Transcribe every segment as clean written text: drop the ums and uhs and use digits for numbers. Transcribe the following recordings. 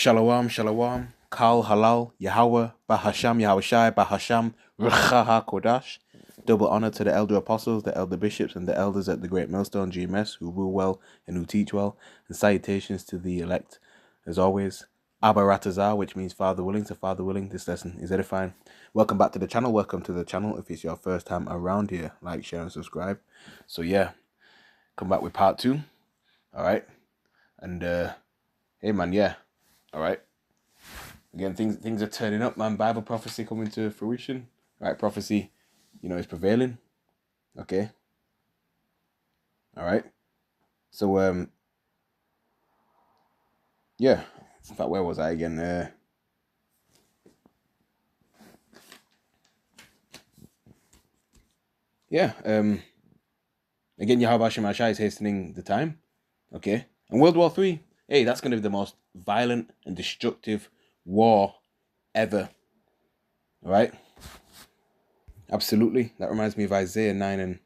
Shalom, shalom, Kal Halal, Yahweh, Bahasham, Yahushai, Bahasham, Ruchaha Kodash. Double honor to the elder apostles, the elder bishops, and the elders at the Great Millstone GMS who rule well and who teach well. And salutations to the elect, as always. Abba Ratazar, which means Father willing. To Father willing, this lesson is edifying. Welcome back to the channel. Welcome to the channel. If it's your first time around here, like, share, and subscribe. So yeah, come back with part 2. All right, and hey man, yeah, all right. Again, things are turning up, man. Bible prophecy coming to fruition. Right, prophecy, is prevailing. Okay. All right. So yeah. In fact, where was I again? Yeah. Again, Yahweh Shemashai is hastening the time. Okay. And World War III, hey, that's gonna be the most violent and destructive war ever. All right. Absolutely. That reminds me of Isaiah 9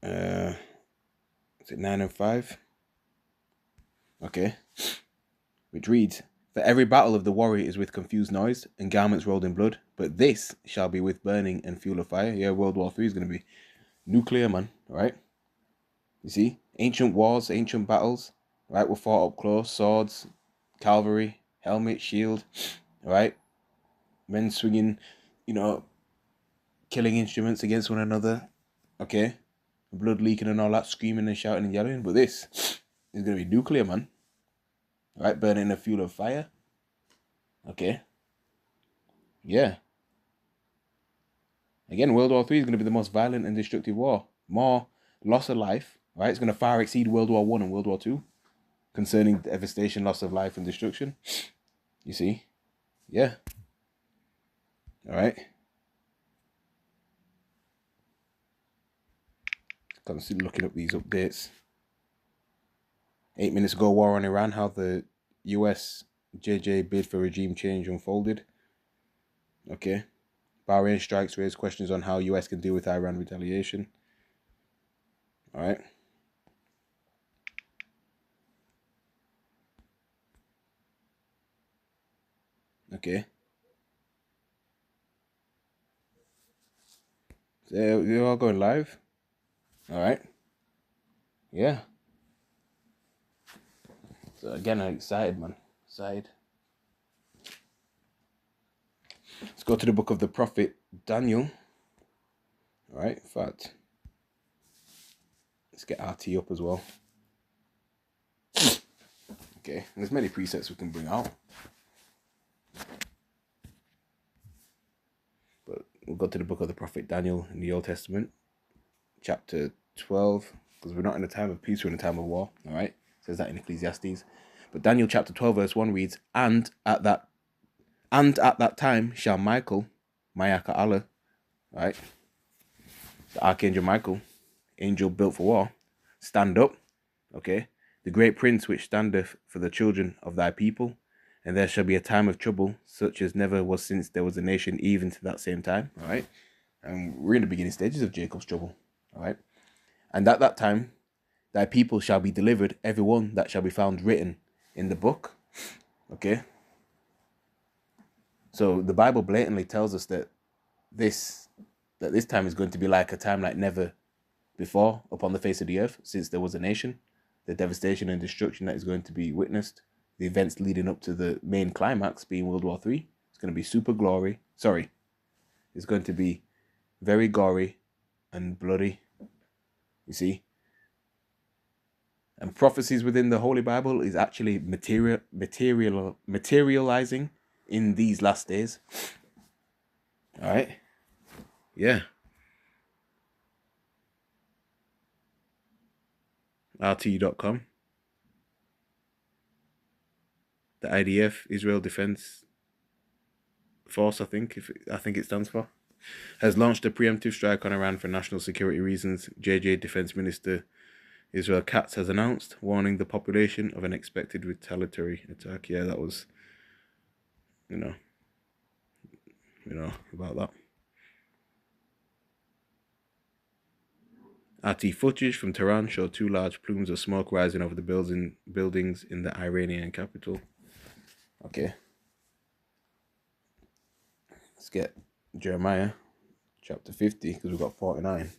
and is it 9 and 5? Okay. Which reads, "For every battle of the warrior is with confused noise and garments rolled in blood, but this shall be with burning and fuel of fire." Yeah, World War III is going to be nuclear, man. All right. You see, ancient wars, ancient battles, right, were fought up close, swords, cavalry, helmet, shield, all right, men swinging, killing instruments against one another, okay, blood leaking and all that, screaming and shouting and yelling. But this is going to be nuclear, man. All right, burning the fuel of fire. Okay. Yeah. Again, World War III is going to be the most violent and destructive war. More loss of life, right? It's going to far exceed World War I and World War II concerning devastation, loss of life, and destruction. You see? Yeah. All right. Constantly looking up these updates. 8 minutes ago, war on Iran, how the US JJ bid for regime change unfolded. Okay. Bahrain strikes raise questions on how US can deal with Iran retaliation. All right. Okay. So you're all going live. All right. Yeah. So again, I'm excited, man. Excited. Let's go to the book of the prophet Daniel. All right. In fact, let's get RT up as well. Okay. And there's many presets we can bring out. But we'll go to the book of the prophet Daniel in the Old Testament, chapter 12, because we're not in a time of peace, we're in a time of war. All right. It says that in Ecclesiastes. But Daniel chapter 12, verse 1 reads, And at that time shall Michael, Mayaka Allah, right? The Archangel Michael, angel built for war, stand up, okay? The great prince which standeth for the children of thy people, and there shall be a time of trouble, such as never was since there was a nation, even to that same time, all right? And we're in the beginning stages of Jacob's trouble, all right? And at that time, thy people shall be delivered, every one that shall be found written in the book, okay? So the Bible blatantly tells us that this time is going to be like a time like never before upon the face of the earth since there was a nation. The devastation and destruction that is going to be witnessed, the events leading up to the main climax being World War III. It's going to be super glory. Sorry, it's going to be very gory and bloody. You see, and prophecies within the Holy Bible is actually materializing in these last days. All right, yeah. RT.com. The IDF, Israel Defense Force, I think it stands for, has launched a preemptive strike on Iran for national security reasons. JJ Defense Minister Israel Katz has announced, warning the population of an expected retaliatory attack. Yeah, that was, you know about that. RT footage from Tehran showed two large plumes of smoke rising over the buildings in the Iranian capital. Okay. Let's get Jeremiah chapter 50, because we got 49,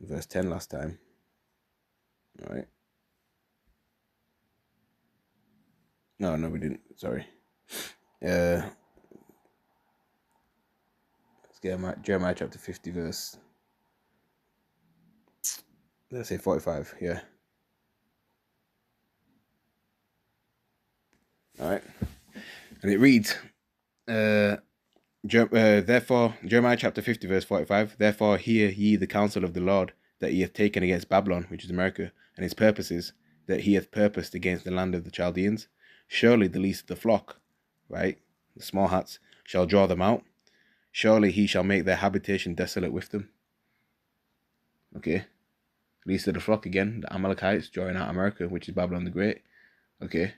verse 10 last time. All right. No, we didn't. Sorry. Let's get Jeremiah chapter 50, verse, let's say 45. Yeah. All right. And it reads, therefore, Jeremiah chapter 50, verse 45, therefore hear ye the counsel of the Lord that he hath taken against Babylon, which is America, and his purposes that he hath purposed against the land of the Chaldeans. Surely the least of the flock, right, the small hats, shall draw them out. Surely he shall make their habitation desolate with them. Okay. Least of the flock again, the Amalekites drawing out America, which is Babylon the Great. Okay.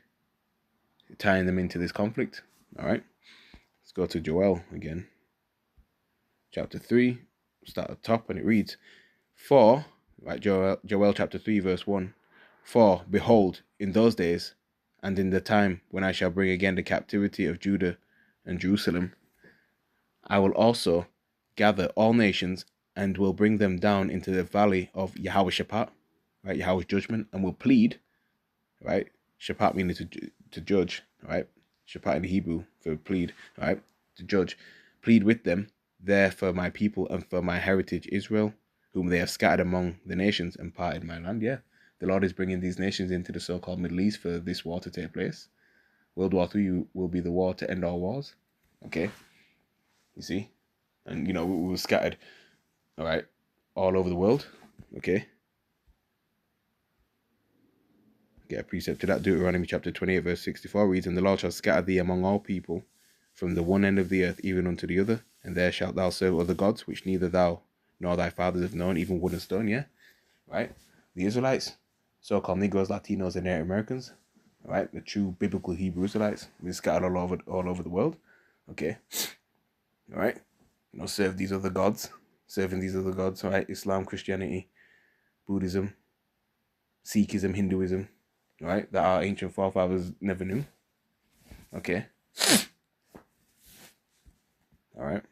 Tying them into this conflict. All right. Let's go to Joel again. Chapter 3, start at the top, and it reads, For, right, Joel chapter 3, verse 1, For, behold, in those days, and in the time when I shall bring again the captivity of Judah and Jerusalem, I will also gather all nations and will bring them down into the valley of Yahweh-Shaphat, right, Yahweh's judgment, and will plead, right, Shaphat meaning to judge, right, Shaphat in the Hebrew for plead, right, to judge, plead with them there for my people and for my heritage Israel, whom they have scattered among the nations and parted my land. Yeah, the Lord is bringing these nations into the so-called Middle East for this war to take place. World War III will be the war to end all wars. Okay, you see, and we were scattered, all right, all over the world. Okay, get a precept to that. Deuteronomy chapter 28 verse 64 reads, And the Lord shall scatter thee among all people, from the one end of the earth even unto the other, and there shalt thou serve other gods, which neither thou nor thy fathers have known, even wood and stone. Yeah, right? The Israelites, so-called Negroes, Latinos, and Native Americans, right? The true biblical Hebrew Israelites, they're scattered all over the world. Okay, all right? Serve these other gods, serving these other gods, right? Islam, Christianity, Buddhism, Sikhism, Hinduism, right? That our ancient forefathers never knew. Okay. All right.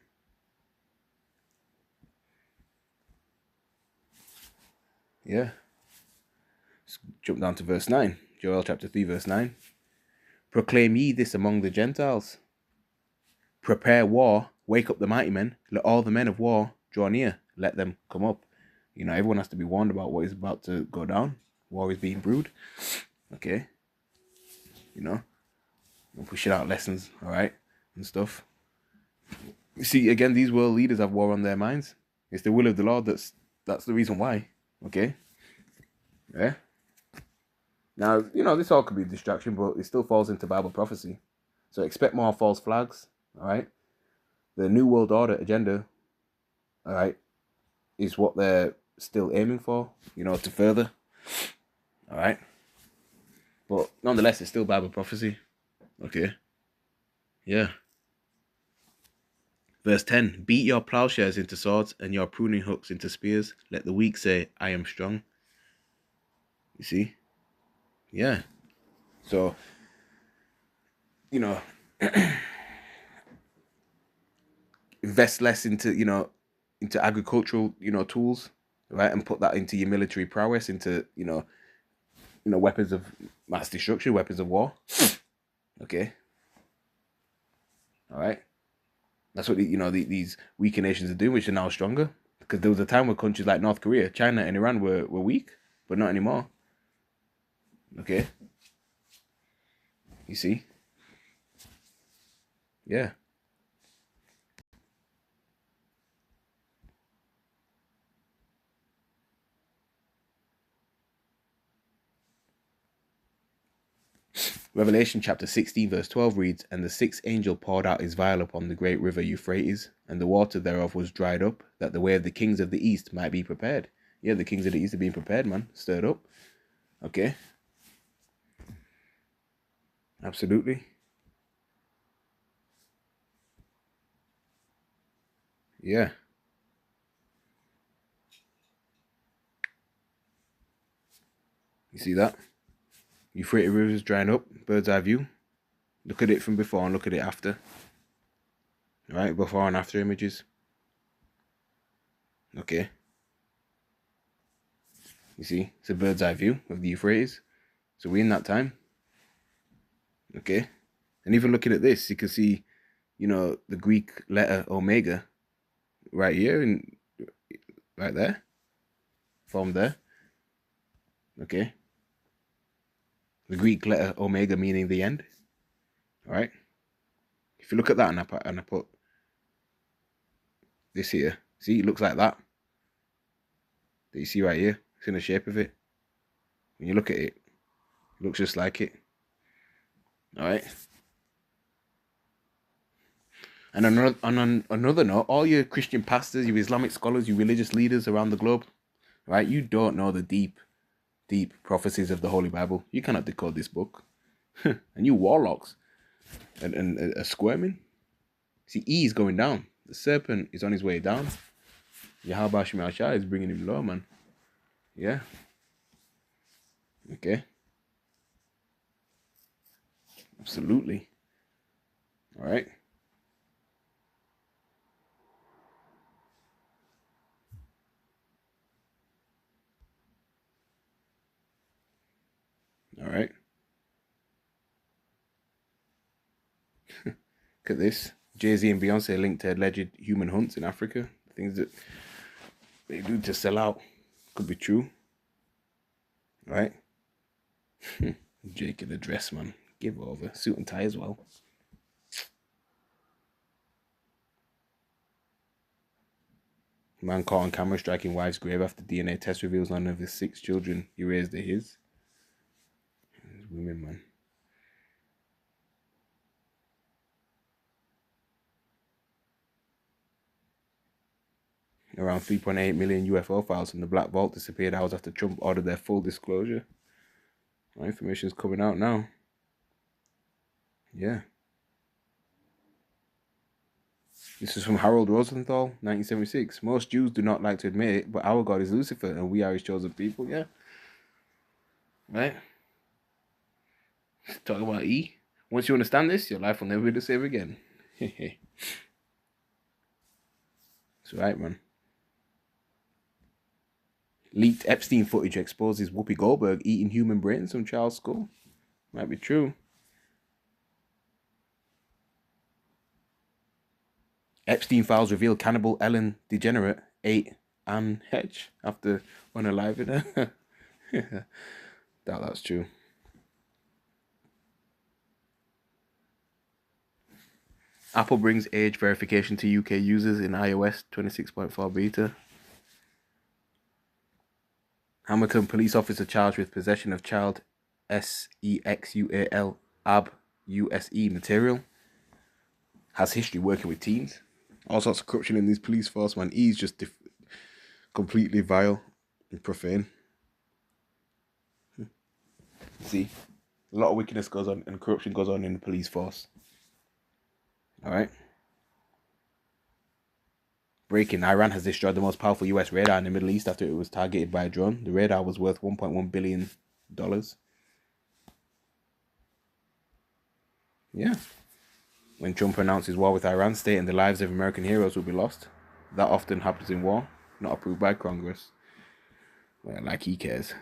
Yeah. Let's jump down to verse 9. Joel chapter 3, verse 9. Proclaim ye this among the Gentiles. Prepare war, wake up the mighty men, let all the men of war draw near, let them come up. Everyone has to be warned about what is about to go down. War is being brewed. Okay. We're pushing out lessons, all right, and stuff. You see, again, these world leaders have war on their minds. It's the will of the Lord that's the reason why. Okay. Yeah. Now, this all could be a distraction, but it still falls into Bible prophecy. So expect more false flags, all right? The New World Order agenda, all right, is what they're still aiming for, to further, all right? But nonetheless, it's still Bible prophecy, okay? Yeah. Verse 10, Beat your plowshares into swords and your pruning hooks into spears. Let the weak say, I am strong. You see? Yeah. So, invest less into agricultural tools, right, and put that into your military prowess, into weapons of mass destruction, weapons of war. Okay, all right, that's what these weaker nations are doing, which are now stronger, because there was a time where countries like North Korea, China, and Iran were weak, but not anymore. Okay, you see, yeah. Revelation chapter 16 verse 12 reads, And the sixth angel poured out his vial upon the great river Euphrates, and the water thereof was dried up, that the way of the kings of the east might be prepared. Yeah, the kings of the east are being prepared, man. Stirred up. Okay. Absolutely. Yeah. You see that? Euphrates River is drying up, bird's eye view. Look at it from before and look at it after. Right, before and after images. Okay. You see, it's a bird's eye view of the Euphrates. So we're in that time. Okay. And even looking at this, you can see, the Greek letter omega right here and right there. Formed there. Okay. The Greek letter omega meaning the end. Alright. If you look at that and I put this here, see, it looks like that. That you see right here. It's in the shape of it. When you look at it, it looks just like it. Alright. And on another note, all your Christian pastors, your Islamic scholars, your religious leaders around the globe, right? You don't know the deep prophecies of the Holy Bible. You cannot decode this book. And you warlocks and are squirming. See, E is going down. The serpent is on his way down. Yahweh Shema Shah is bringing him low, man. Yeah. Okay. Absolutely. All right. All right. Look at this. Jay-Z and Beyonce linked to alleged human hunts in Africa. Things that they do to sell out. Could be true. Right? Jake in the dress, man. Give over. Suit and tie as well. Man caught on camera striking wife's grave after DNA test reveals none of his 6 children he raised are his. Women, man. Around 3.8 million UFO files from the Black Vault disappeared hours after Trump ordered their full disclosure. My information is coming out now. Yeah. This is from Harold Rosenthal, 1976. Most Jews do not like to admit it, but our God is Lucifer, and we are his chosen people. Yeah. Right? Talk about E. Once you understand this, your life will never be the same again. It's right, man. Leaked Epstein footage exposes Whoopi Goldberg eating human brains from child's skull. Might be true. Epstein files reveal cannibal Ellen DeGeneres ate Anne Hedge after unaliving her. Doubt that's true. Apple brings age verification to UK users in iOS 26.4 beta. Hamilton police officer charged with possession of child sexual abuse material. Has history working with teens. All sorts of corruption in this police force, man. He's just completely vile and profane. See, a lot of wickedness goes on and corruption goes on in the police force. All right. Breaking: Iran has destroyed the most powerful US radar in the Middle East after it was targeted by a drone. The radar was worth $1.1 billion. Yeah. When Trump announces war with Iran, stating the lives of American heroes will be lost. That often happens in war, not approved by Congress. Well, like he cares.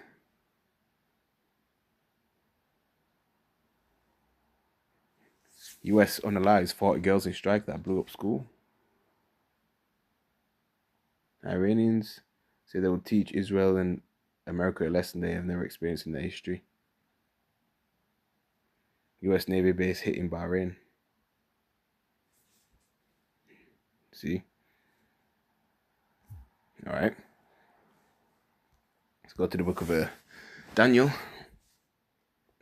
US unalives 40 girls in strike that blew up school. Iranians say they will teach Israel and America a lesson they have never experienced in their history. US Navy base hit in Bahrain. See? Alright. Let's go to the book of Daniel.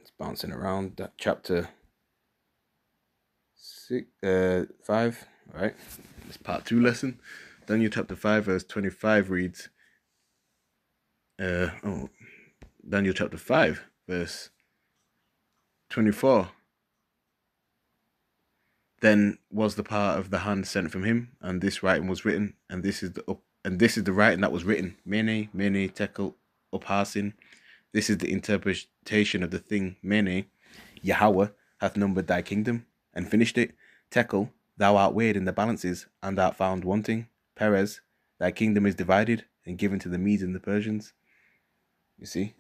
It's bouncing around that chapter 5. Alright. It's part 2 lesson. Daniel chapter 5 verse 25 reads, Daniel chapter 5 verse 24. Then was the part of the hand sent from him, and this writing was written, and this is the writing that was written. Mene, Tekel, Upharsin, This is the interpretation of the thing, Mene, Yahweh hath numbered thy kingdom, and finished it. Tekel, thou art weighed in the balances, and art found wanting. Perez, thy kingdom is divided, and given to the Medes and the Persians. You see?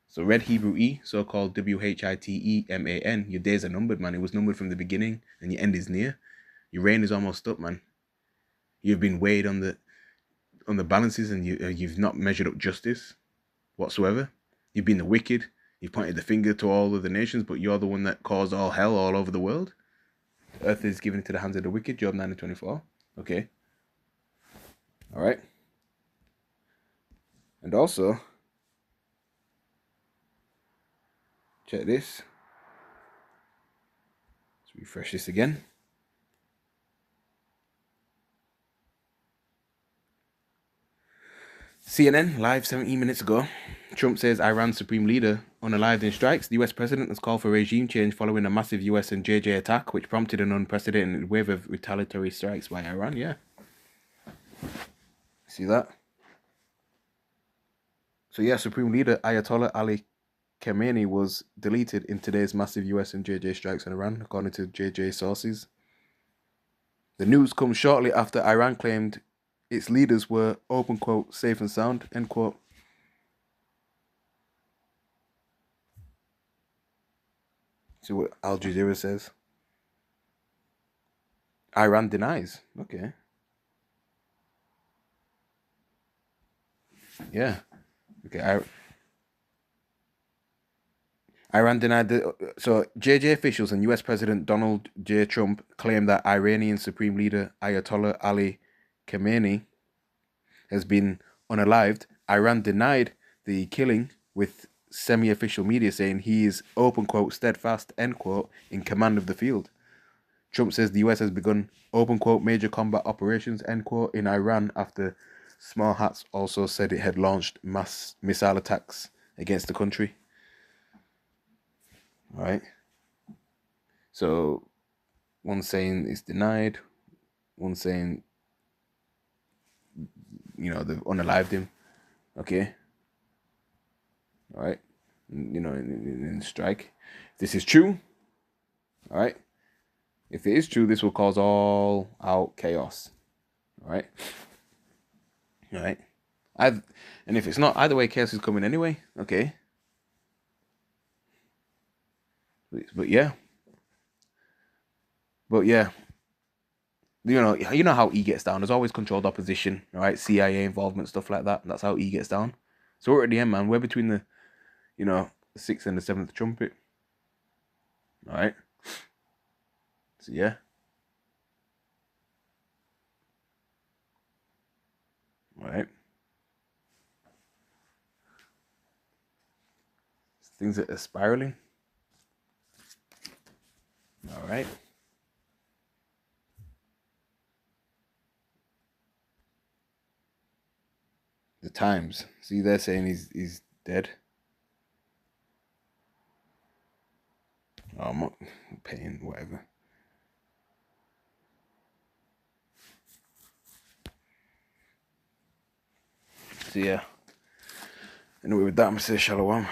So red Hebrew E, so-called WHITEMAN, your days are numbered, man. It was numbered from the beginning, and your end is near. Your reign is almost up, man. You've been weighed on the balances, and you've not measured up justice whatsoever. You've been the wicked. You've pointed the finger to all of the nations, but you're the one that caused all hell all over the world. The earth is given into the hands of the wicked, Job 9:24. Okay. All right. And also, check this. Let's refresh this again. CNN, live 17 minutes ago. Trump says Iran's supreme leader unalived in strikes. The US president has called for regime change following a massive US and JJ attack, which prompted an unprecedented wave of retaliatory strikes by Iran. Yeah. See that? So yeah, supreme leader Ayatollah Ali Khamenei was deleted in today's massive US and JJ strikes on Iran, according to JJ sources. The news comes shortly after Iran claimed its leaders were, open quote, safe and sound, end quote. See what Al Jazeera says. Iran denies. Okay. Yeah. Okay. Iran denied so JJ officials and US President Donald J. Trump claimed that Iranian Supreme Leader Ayatollah Ali Khamenei has been unalived. Iran denied the killing, with semi-official media saying he is, open quote, steadfast, end quote, in command of the field. Trump says the US has begun, open quote, major combat operations, end quote, in Iran after Small Hats also said it had launched mass missile attacks against the country. All right. So one saying it's denied, one saying, they've unalived him. Okay. All right. In strike. If this is true, all right. If it is true, this will cause all out chaos. All right. All right. And if it's not, either way, chaos is coming anyway. Okay. But yeah. You know how E gets down. There's always controlled opposition, all right? CIA involvement, stuff like that. That's how E gets down. So we're at the end, man. We're between the, the 6th and the 7th trumpet. All right. So yeah. All right. Things are spiraling. All right. The Times. See, they're saying he's dead. Oh, I'm not paying whatever. So yeah. Anyway, with that, I'm gonna say shalom.